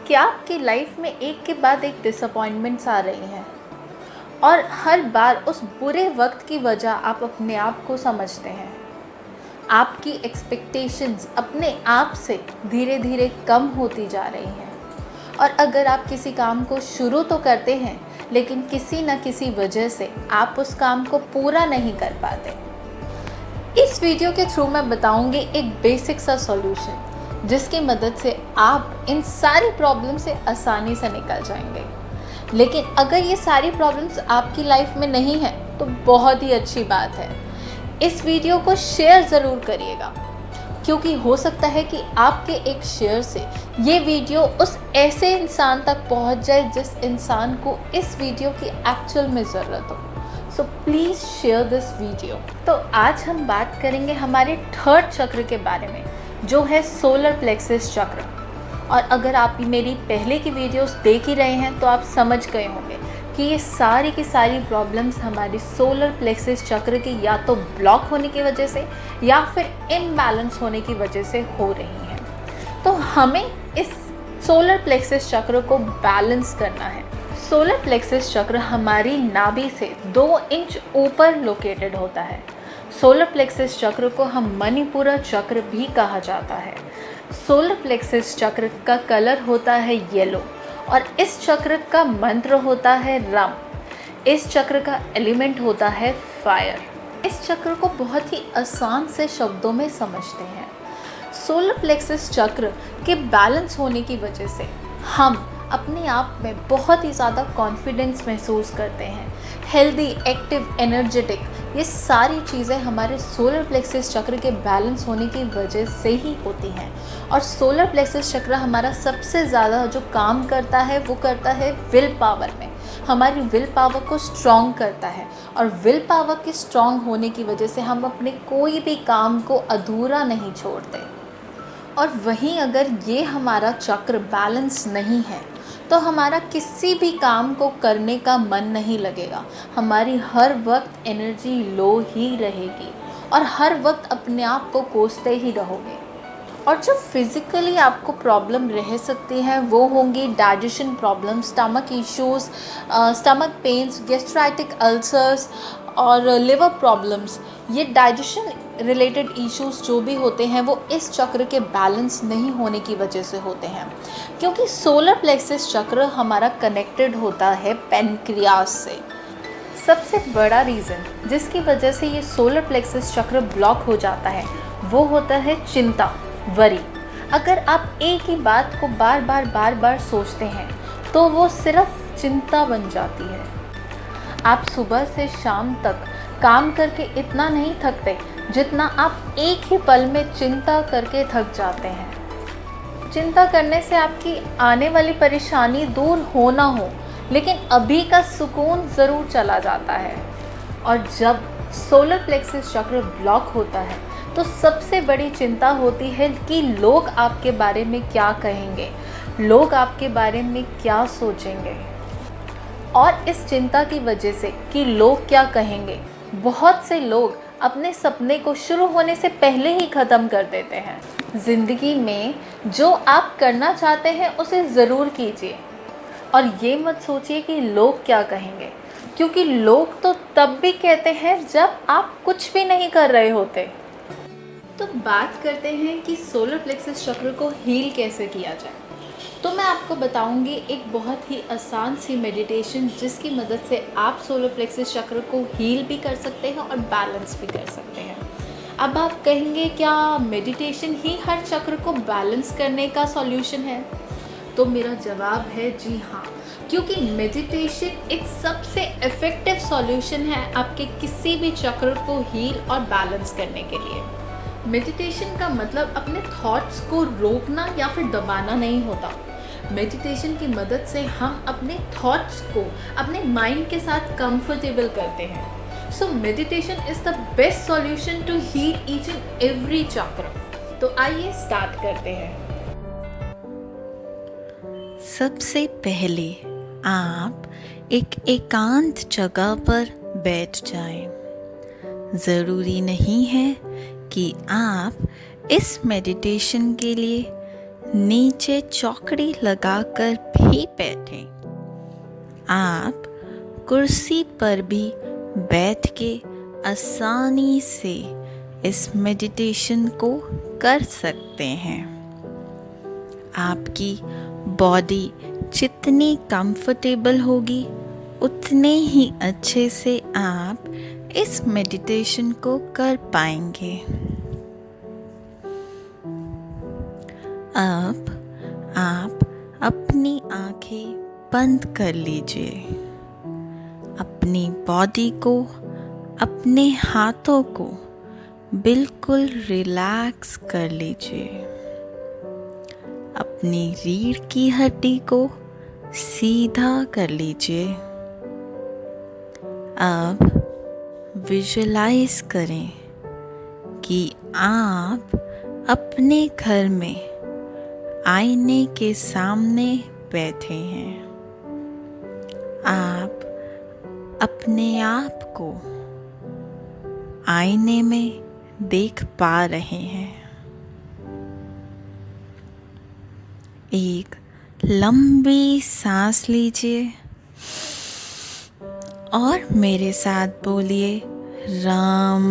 क्या आपकी लाइफ में एक के बाद एक डिसअपॉइंटमेंट्स आ रही हैं और हर बार उस बुरे वक्त की वजह आप अपने आप को समझते हैं? आपकी एक्सपेक्टेशंस अपने आप से धीरे धीरे कम होती जा रही हैं और अगर आप किसी काम को शुरू तो करते हैं लेकिन किसी न किसी वजह से आप उस काम को पूरा नहीं कर पाते। इस वीडियो के थ्रू मैं बताऊंगी एक बेसिक सा सॉल्यूशन जिसकी मदद से आप इन सारी प्रॉब्लम से आसानी से निकल जाएंगे। लेकिन अगर ये सारी प्रॉब्लम्स आपकी लाइफ में नहीं हैं तो बहुत ही अच्छी बात है। इस वीडियो को शेयर ज़रूर करिएगा क्योंकि हो सकता है कि आपके एक शेयर से ये वीडियो उस ऐसे इंसान तक पहुंच जाए जिस इंसान को इस वीडियो की एक्चुअल में ज़रूरत हो। So please share this video. तो आज हम बात करेंगे हमारे थर्ड चक्र के बारे में जो है सोलर प्लेक्सस चक्र। और अगर आप मेरी पहले की वीडियोस देख ही रहे हैं तो आप समझ गए होंगे कि ये सारी की सारी प्रॉब्लम्स हमारी सोलर प्लेक्सस चक्र के या तो ब्लॉक होने की वजह से या फिर इम्बैलेंस होने की वजह से हो रही हैं। तो हमें इस सोलर प्लेक्सस चक्र को बैलेंस करना है। सोलर प्लेक्सस चक्र हमारी नाभि से 2 इंच ऊपर लोकेटेड होता है। सोलर प्लेक्सस चक्र को हम मणिपुरा चक्र भी कहा जाता है। सोलर प्लेक्सस चक्र का कलर होता है येलो और इस चक्र का मंत्र होता है रम। इस चक्र का एलिमेंट होता है फायर। इस चक्र को बहुत ही आसान से शब्दों में समझते हैं। सोलर प्लेक्सस चक्र के बैलेंस होने की वजह से हम अपने आप में बहुत ही ज़्यादा कॉन्फिडेंस महसूस करते हैं। हेल्दी, एक्टिव, एनर्जेटिक, ये सारी चीज़ें हमारे सोलर प्लेक्सस चक्र के बैलेंस होने की वजह से ही होती हैं। और सोलर प्लेक्सस चक्र हमारा सबसे ज़्यादा जो काम करता है वो करता है विल पावर में। हमारी विल पावर को स्ट्रॉन्ग करता है और विल पावर के स्ट्रॉन्ग होने की वजह से हम अपने कोई भी काम को अधूरा नहीं छोड़ते। और वहीं अगर ये हमारा चक्र बैलेंस नहीं है तो हमारा किसी भी काम को करने का मन नहीं लगेगा। हमारी हर वक्त एनर्जी लो ही रहेगी और हर वक्त अपने आप को कोसते ही रहोगे। और जो फिज़िकली आपको प्रॉब्लम रह सकती हैं वो होंगी digestion problem, stomach issues, stomach pains, gastritic ulcers और लिवर प्रॉब्लम्स। ये डाइजेशन रिलेटेड इश्यूज़ जो भी होते हैं वो इस चक्र के बैलेंस नहीं होने की वजह से होते हैं क्योंकि सोलर प्लेक्सस चक्र हमारा कनेक्टेड होता है पैनक्रियास से। सबसे बड़ा रीज़न जिसकी वजह से ये सोलर प्लेक्सस चक्र ब्लॉक हो जाता है वो होता है चिंता, वरी। अगर आप एक ही बात को बार बार सोचते हैं तो वो सिर्फ चिंता बन जाती है। आप सुबह से शाम तक काम करके इतना नहीं थकते जितना आप एक ही पल में चिंता करके थक जाते हैं। चिंता करने से आपकी आने वाली परेशानी दूर हो ना हो लेकिन अभी का सुकून ज़रूर चला जाता है। और जब सोलर प्लेक्सस चक्र ब्लॉक होता है तो सबसे बड़ी चिंता होती है कि लोग आपके बारे में क्या कहेंगे, लोग आपके बारे में क्या सोचेंगे। और इस चिंता की वजह से कि लोग क्या कहेंगे, बहुत से लोग अपने सपने को शुरू होने से पहले ही ख़त्म कर देते हैं। ज़िंदगी में जो आप करना चाहते हैं उसे ज़रूर कीजिए और ये मत सोचिए कि लोग क्या कहेंगे क्योंकि लोग तो तब भी कहते हैं जब आप कुछ भी नहीं कर रहे होते। तो बात करते हैं कि सोलर प्लेक्सस चक्र को हील कैसे किया जाए। तो मैं आपको बताऊंगी एक बहुत ही आसान सी मेडिटेशन जिसकी मदद से आप सोलर प्लेक्सस चक्र को हील भी कर सकते हैं और बैलेंस भी कर सकते हैं। अब आप कहेंगे क्या मेडिटेशन ही हर चक्र को बैलेंस करने का सॉल्यूशन है? तो मेरा जवाब है जी हाँ, क्योंकि मेडिटेशन एक सबसे इफ़ेक्टिव सॉल्यूशन है आपके किसी भी चक्र को हील और बैलेंस करने के लिए। मेडिटेशन का मतलब अपने थॉट्स को रोकना या फिर दबाना नहीं होता। मेडिटेशन की मदद से हम अपने थॉट्स को अपने माइंड के साथ कंफर्टेबल करते हैं। So meditation is the best solution to heal each and every chakra. तो आइए स्टार्ट करते हैं। सबसे पहले आप एक एकांत जगह पर बैठ जाएं। ज़रूरी नहीं है कि आप इस मेडिटेशन के लिए नीचे चौकड़ी लगाकर भी बैठें। आप कुर्सी पर भी बैठ के आसानी से इस मेडिटेशन को कर सकते हैं। आपकी बॉडी जितनी कंफर्टेबल होगी उतने ही अच्छे से आप इस मेडिटेशन को कर पाएंगे। अब आप अपनी आंखें बंद कर लीजिए। अपनी बॉडी को, अपने हाथों को बिल्कुल रिलैक्स कर लीजिए। अपनी रीढ़ की हड्डी को सीधा कर लीजिए। अब विजुलाइज करें कि आप अपने घर में आईने के सामने बैठे हैं। आप अपने आप को आईने में देख पा रहे हैं। एक लंबी सांस लीजिए और मेरे साथ बोलिए राम।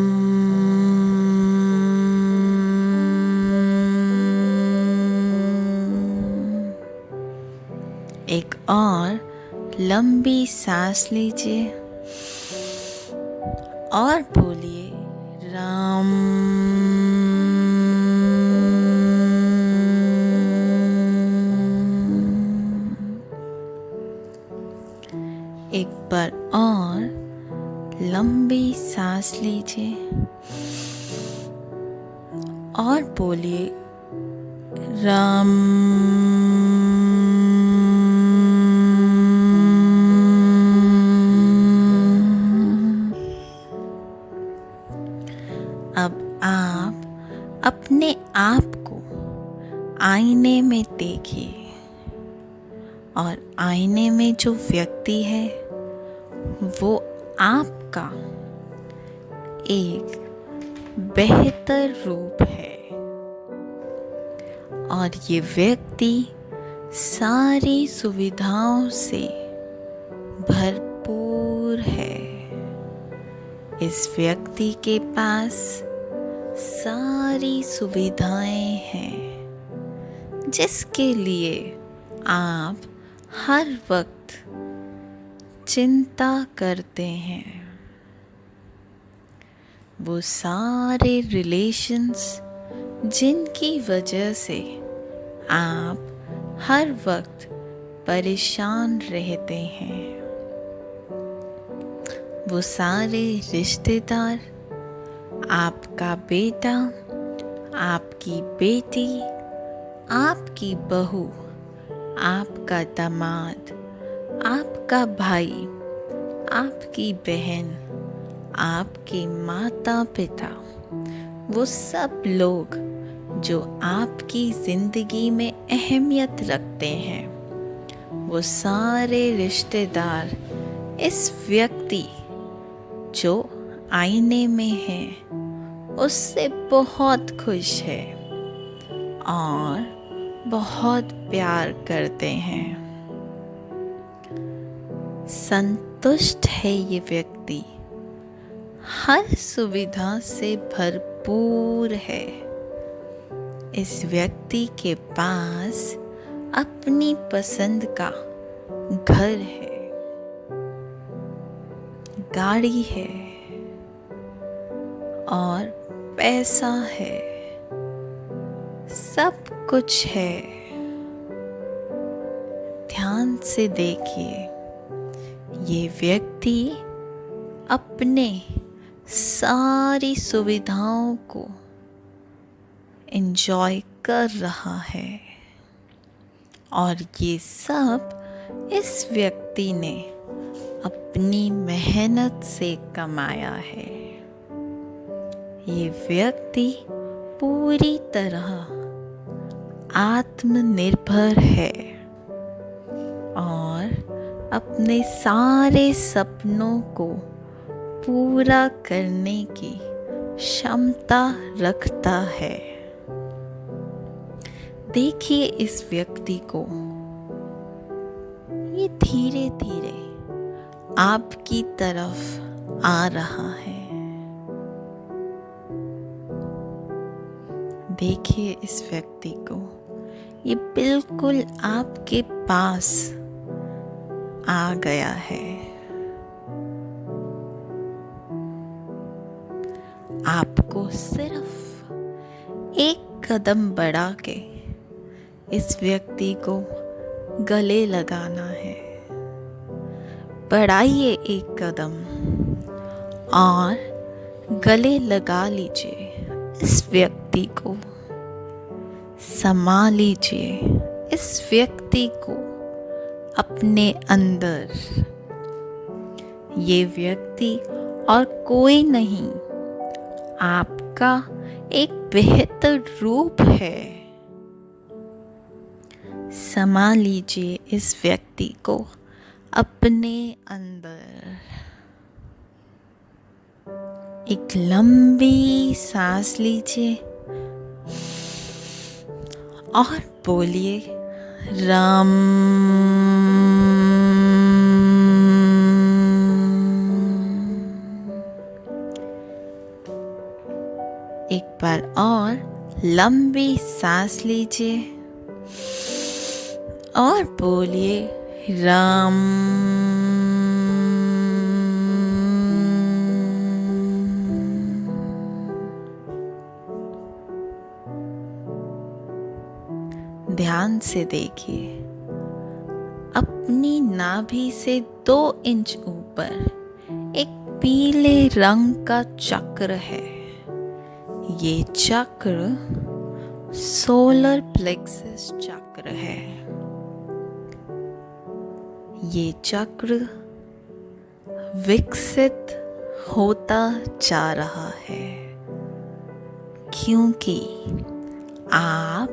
एक और लंबी सांस लीजिए और बोलिए राम। एक बार और लंबी सांस लीजिए और बोलिए राम। अब आप अपने आप को आईने में देखिए और आईने में जो व्यक्ति है वो आपका एक बेहतर रूप है और ये व्यक्ति सारी सुविधाओं से भरपूर है। इस व्यक्ति के पास सारी सुविधाएं हैं जिसके लिए आप हर वक्त चिंता करते हैं। वो सारे रिलेशंस जिनकी वजह से आप हर वक्त परेशान रहते हैं, वो सारे रिश्तेदार, आपका बेटा, आपकी बेटी, आपकी बहू, आपका दामाद, आपका भाई, आपकी बहन, आपके माता पिता, वो सब लोग जो आपकी ज़िंदगी में अहमियत रखते हैं, वो सारे रिश्तेदार इस व्यक्ति जो आईने में है उससे बहुत खुश है और बहुत प्यार करते हैं। संतुष्ट है ये व्यक्ति, हर सुविधा से भरपूर है। इस व्यक्ति के पास अपनी पसंद का घर है, गाड़ी है और पैसा है, सब कुछ है। ध्यान से देखिए, ये व्यक्ति अपने सारी सुविधाओं को एंजॉय कर रहा है और ये सब इस व्यक्ति ने अपनी मेहनत से कमाया है। ये व्यक्ति पूरी तरह आत्मनिर्भर है और अपने सारे सपनों को पूरा करने की क्षमता रखता है। देखिए इस व्यक्ति को, ये धीरे धीरे आपकी तरफ आ रहा है। देखिए इस व्यक्ति को, ये बिल्कुल आपके पास आ गया है। आपको सिर्फ एक कदम बढ़ा के इस व्यक्ति को गले लगाना है। बढ़ाइए एक कदम और गले लगा लीजिए इस व्यक्ति को। समा लीजिए इस व्यक्ति को अपने अंदर। ये व्यक्ति और कोई नहीं, आपका एक बेहतर रूप है। समा लीजिए इस व्यक्ति को अपने अंदर। एक लंबी सांस लीजिए और बोलिए राम। एक बार और लंबी सांस लीजिए और बोलिए राम। ध्यान से देखिए, अपनी नाभि से 2 इंच ऊपर एक पीले रंग का चक्र है। ये चक्र सोलर प्लेक्सस चक्र है। ये चक्र विकसित होता जा रहा है, क्योंकि आप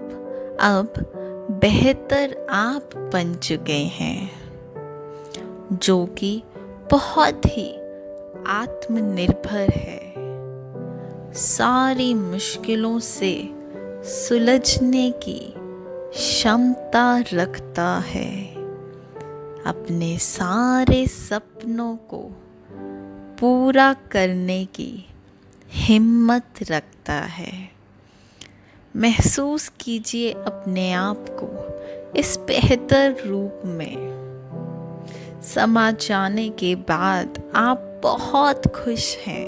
अब बेहतर आप बन चुके हैं, जो कि बहुत ही आत्मनिर्भर है। सारी मुश्किलों से सुलझने की क्षमता रखता है। अपने सारे सपनों को पूरा करने की हिम्मत रखता है। महसूस कीजिए अपने आप को इस बेहतर रूप में। समा जाने के बाद आप बहुत खुश हैं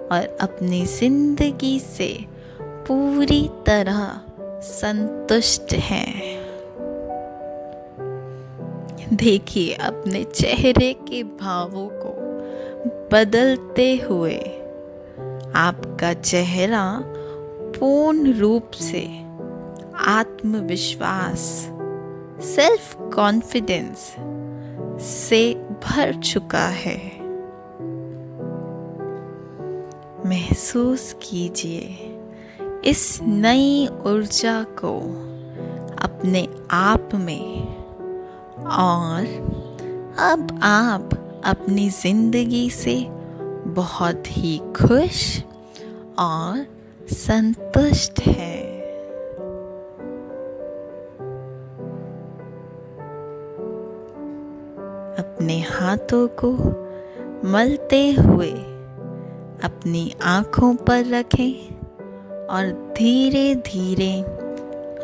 और अपनी जिंदगी से पूरी तरह संतुष्ट हैं। देखिए अपने चेहरे के भावों को बदलते हुए। आपका चेहरा पूर्ण रूप से आत्मविश्वास, सेल्फ कॉन्फिडेंस से भर चुका है। महसूस कीजिए इस नई ऊर्जा को अपने आप में, और अब आप अपनी जिंदगी से बहुत ही खुश और संतुष्ट हैं। अपने हाथों को मलते हुए अपनी आँखों पर रखें और धीरे धीरे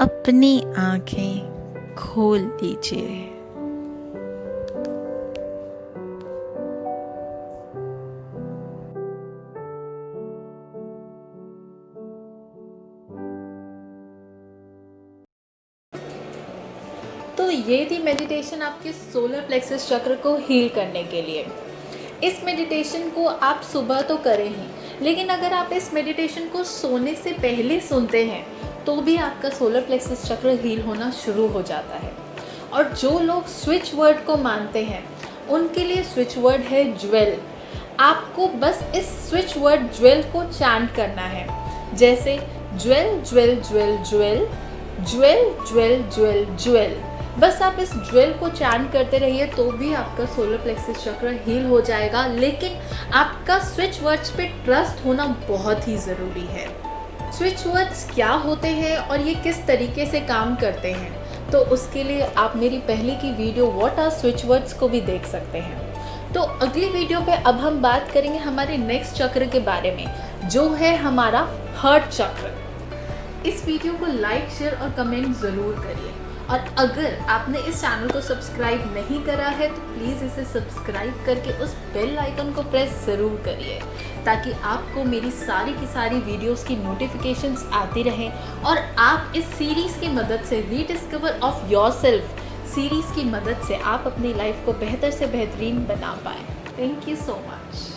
अपनी आँखें खोल लीजिए। तो ये थी मेडिटेशन आपके सोलर प्लेक्सस चक्र को हील करने के लिए। इस मेडिटेशन को आप सुबह तो करें ही, लेकिन अगर आप इस मेडिटेशन को सोने से पहले सुनते हैं तो भी आपका सोलर प्लेक्सस चक्र हील होना शुरू हो जाता है। और जो लोग स्विच वर्ड को मानते हैं उनके लिए स्विच वर्ड है ज्वेल। आपको बस इस स्विच वर्ड ज्वेल को चैंट करना है, जैसे jewel jewel jewel jewel jewel jewel jewel jewel. बस आप इस ज्वेल को चैंट करते रहिए तो भी आपका सोलर प्लेक्सस चक्र हील हो जाएगा। लेकिन आपका स्विच वर्ड्स पे ट्रस्ट होना बहुत ही ज़रूरी है। स्विच वर्ड्स क्या होते हैं और ये किस तरीके से काम करते हैं, तो उसके लिए आप मेरी पहले की video what are switch words को भी देख सकते हैं। तो अगली वीडियो पे अब हम बात करेंगे हमारे नेक्स्ट चक्र के बारे में, जो है हमारा हार्ट चक्र। इस वीडियो को लाइक, शेयर और कमेंट ज़रूर करिए, और अगर आपने इस चैनल को सब्सक्राइब नहीं करा है तो प्लीज़ इसे सब्सक्राइब करके उस बेल आइकन को प्रेस ज़रूर करिए, ताकि आपको मेरी सारी की सारी वीडियोस की नोटिफिकेशंस आती रहें और आप इस सीरीज़ की मदद से रीडिस्कवर ऑफ योरसेल्फ सीरीज़ की मदद से आप अपनी लाइफ को बेहतर से बेहतरीन बना पाएँ। Thank you so much.